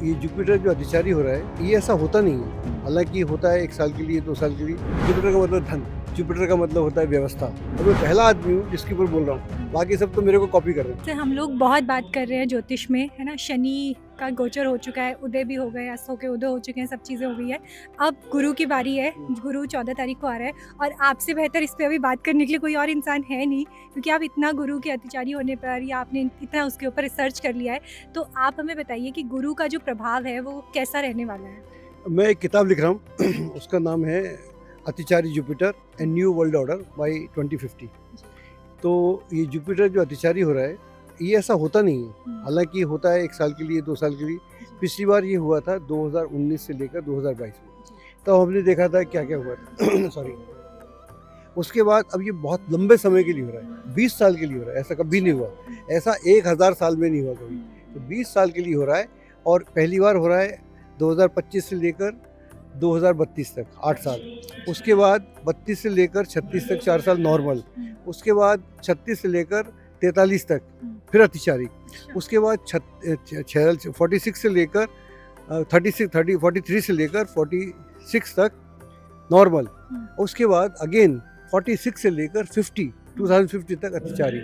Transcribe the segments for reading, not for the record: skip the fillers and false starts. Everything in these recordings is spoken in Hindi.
ये जुपिटर जो अतिचारी हो रहा है ये ऐसा होता नहीं है। हालांकि होता है 1 साल के लिए 2 साल के लिए। जुपिटर का मतलब धन, जुपिटर का मतलब होता है व्यवस्था। और मैं पहला आदमी हूँ जिसके ऊपर बोल रहा हूँ, बाकी सब तो मेरे को कॉपी कर रहे हैं। से हम लोग बहुत बात कर रहे हैं ज्योतिष में, है ना। शनि का गोचर हो चुका है, उदय भी हो गए, अस्तों के उदय हो चुके हैं, सब चीज़ें हो गई है। अब गुरु की बारी है। गुरु 14 तारीख को आ रहा है और आपसे बेहतर इस पे अभी बात करने के लिए कोई और इंसान है नहीं, क्योंकि आप इतना गुरु के अतिचारी होने पर या आपने इतना उसके ऊपर रिसर्च कर लिया है। तो आप हमें बताइए कि गुरु का जो प्रभाव है वो कैसा रहने वाला है। मैं एक किताब लिख रहा हूँ उसका नाम है अतिचारी Jupiter and new world order by 2050। तो ये जुपिटर जो अतिचारी हो रहा है ये ऐसा होता नहीं है। हालांकि होता है 1 साल के लिए 2 साल के लिए। पिछली बार ये हुआ था 2019 से लेकर 2022 में, तो हमने देखा था क्या क्या हुआ था सॉरी। उसके बाद अब ये बहुत लंबे समय के लिए हो रहा है, 20 साल के लिए हो रहा है। ऐसा कभी नहीं हुआ, ऐसा 1000 साल में नहीं हुआ कभी। तो 20 साल के लिए हो रहा है और पहली बार हो रहा है 2025 से लेकर 2032 तक 8 साल। उसके बाद 32 से लेकर 36 तक 4 साल नॉर्मल। उसके बाद 36 से लेकर 43 तक फिर अतिचारी। उसके बाद 46 से लेकर 43 से लेकर 46 तक नॉर्मल। उसके बाद अगेन 46 से लेकर 2050 तक अतिचारी।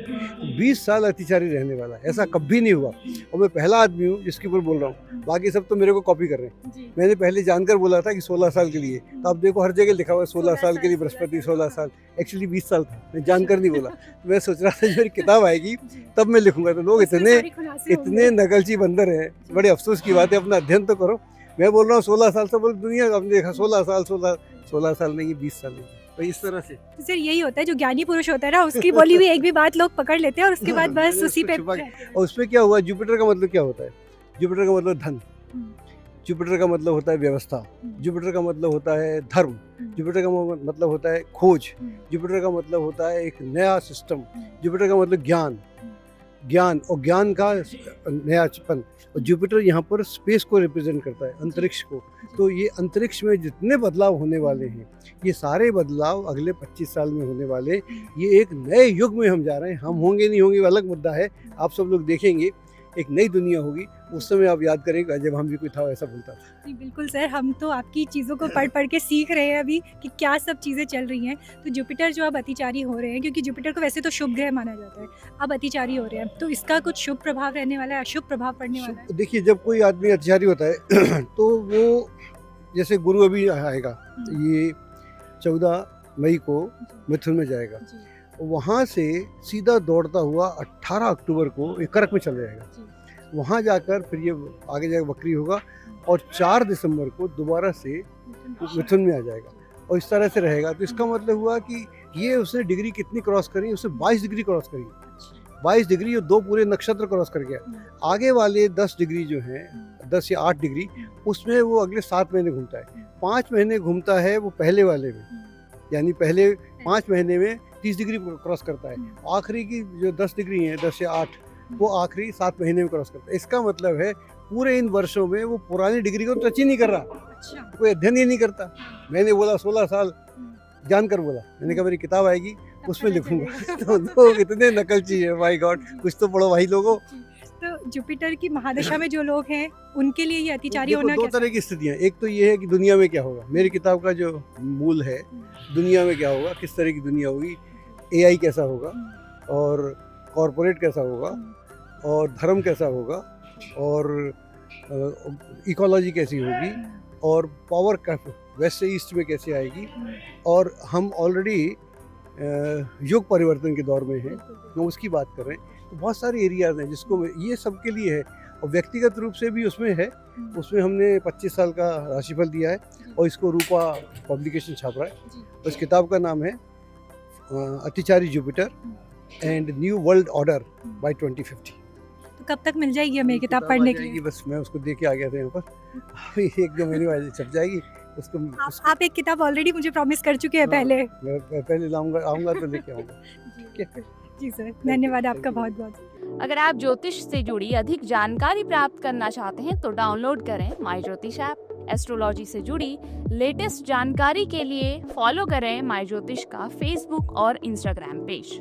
20 साल अतिचारी रहने वाला है, ऐसा कभी नहीं हुआ। और मैं पहला आदमी हूँ जिसके ऊपर बोल रहा हूँ, बाकी सब तो मेरे को कॉपी कर रहे हैं। मैंने पहले जानकर बोला था कि 16 साल के लिए, तो अब देखो हर जगह लिखा हुआ है 16 साल के लिए बृहस्पति 16 साल। एक्चुअली 20 साल था, मैं जानकर नहीं बोला। तो मैं सोच रहा था जब मेरी किताब आएगी तब मैं लिखूंगा। तो लोग इतने नकलची बंदर हैं, बड़े अफसोस की बात है। अपना अध्ययन तो करो। मैं बोल रहा हूँ 16 साल से, बोल दुनिया आपने देखा 16 साल नहीं, 20 साल नहीं। तो इस तरह से तो सर यही होता है, जो ज्ञानी पुरुष होता है ना, उसकी बोली हुई एक भी बात लोग पकड़ लेते हैं और उसके बाद बस मैंने उसी पे उसको छुपा के- और उसमें क्या हुआ, जुपिटर का मतलब क्या होता है? जुपिटर का मतलब धन, जुपिटर का मतलब होता है व्यवस्था, जुपिटर का मतलब होता है धर्म, जुपिटर का मतलब होता है खोज, जुपिटर का मतलब होता है एक नया सिस्टम, जुपिटर का मतलब ज्ञान और ज्ञान का नयापन। और जुपिटर यहाँ पर स्पेस को रिप्रेजेंट करता है, अंतरिक्ष को। तो ये अंतरिक्ष में जितने बदलाव होने वाले हैं, ये सारे बदलाव अगले 25 साल में होने वाले। ये एक नए युग में हम जा रहे हैं। हम होंगे नहीं होंगे अलग मुद्दा है, आप सब लोग देखेंगे एक नई दुनिया होगी। उस समय आप याद करेंगे जब हम भी कोई था ऐसा बोलता था। जी बिल्कुल सर, हम तो आपकी चीज़ों को पढ़ के सीख रहे हैं अभी कि क्या सब चीज़ें चल रही हैं। तो जुपिटर जो अब अतिचारी हो रहे हैं, क्योंकि जुपिटर को वैसे तो शुभ ग्रह माना जाता है, अब अतिचारी हो रहे हैं, तो इसका कुछ शुभ प्रभाव रहने वाला है, अशुभ प्रभाव पड़ने वाला है? देखिए, जब कोई आदमी अतिचारी होता है तो वो, जैसे गुरु अभी आएगा, ये 14 मई को मिथुन में जाएगा। वहाँ से सीधा दौड़ता हुआ 18 अक्टूबर को ये कर्क में चल जाएगा। वहाँ जाकर फिर ये आगे जाकर वक्री होगा और 4 दिसंबर को दोबारा से मिथुन में आ जाएगा और इस तरह से रहेगा। तो इसका मतलब हुआ कि ये उसने डिग्री कितनी क्रॉस करी, उसने 22 डिग्री क्रॉस करी। 22 डिग्री और 2 पूरे नक्षत्र क्रॉस कर गया। आगे वाले 10 डिग्री जो हैं, 10 या 8 डिग्री, उसमें वो अगले 7 महीने घूमता है। 5 महीने घूमता है वो पहले वाले में, यानी पहले 5 महीने में 30 डिग्री क्रॉस करता है। आखिरी की जो 10 डिग्री हैं, 10 या 8, वो आखिरी 7 महीने में क्रॉस करता है। इसका मतलब है पूरे इन वर्षों में वो पुरानी डिग्री को टच ही नहीं कर रहा, कोई अध्ययन ही नहीं करता। मैंने बोला 16 साल, जानकर बोला। मैंने कहा मेरी किताब आएगी उसमें लिखूंगा। तो लोग इतने नकलची है, माय गॉड, कुछ तो पढ़ो भाई लोगों। तो जुपिटर की महादशा में जो लोग हैं उनके लिए ये अतिचारी देखो, होना 2 कैसा? तरह की स्थितियाँ। एक तो ये है कि दुनिया में क्या होगा। मेरी किताब का जो मूल है, दुनिया में क्या होगा, किस तरह की दुनिया होगी, AI कैसा होगा और कॉरपोरेट कैसा होगा और धर्म कैसा होगा और इकोलॉजी कैसी होगी और पावर वेस्ट से ईस्ट में कैसे आएगी। और हम ऑलरेडी युग परिवर्तन के दौर में हैं, हम उसकी बात कर रहे हैं। तो बहुत सारे एरियाज हैं जिसको ये सबके लिए है और व्यक्तिगत रूप से भी उसमें है। उसमें हमने 25 साल का राशिफल दिया है और इसको रूपा पब्लिकेशन छाप रहा है। उस किताब का नाम है अतिचारी Jupiter and new world order by 2050। तो कब तक मिल जाएगी हमें किताब पढ़ने के लिए? बस मैं उसको दे के आ गया था यहाँ पर। 1-2 महीने बाद छप जाएगी। उसको आप एक किताब ऑलरेडी मुझे प्रॉमिस कर चुके हैं पहले। मैं पहले आऊँगा तो लेके आऊँगा। जी सर, धन्यवाद आपका बहुत बहुत। अगर आप ज्योतिष से जुड़ी अधिक जानकारी प्राप्त करना चाहते हैं तो डाउनलोड करें माई ज्योतिष ऐप। एस्ट्रोलॉजी से जुड़ी लेटेस्ट जानकारी के लिए फॉलो करें माई ज्योतिष का फेसबुक और इंस्टाग्राम पेज।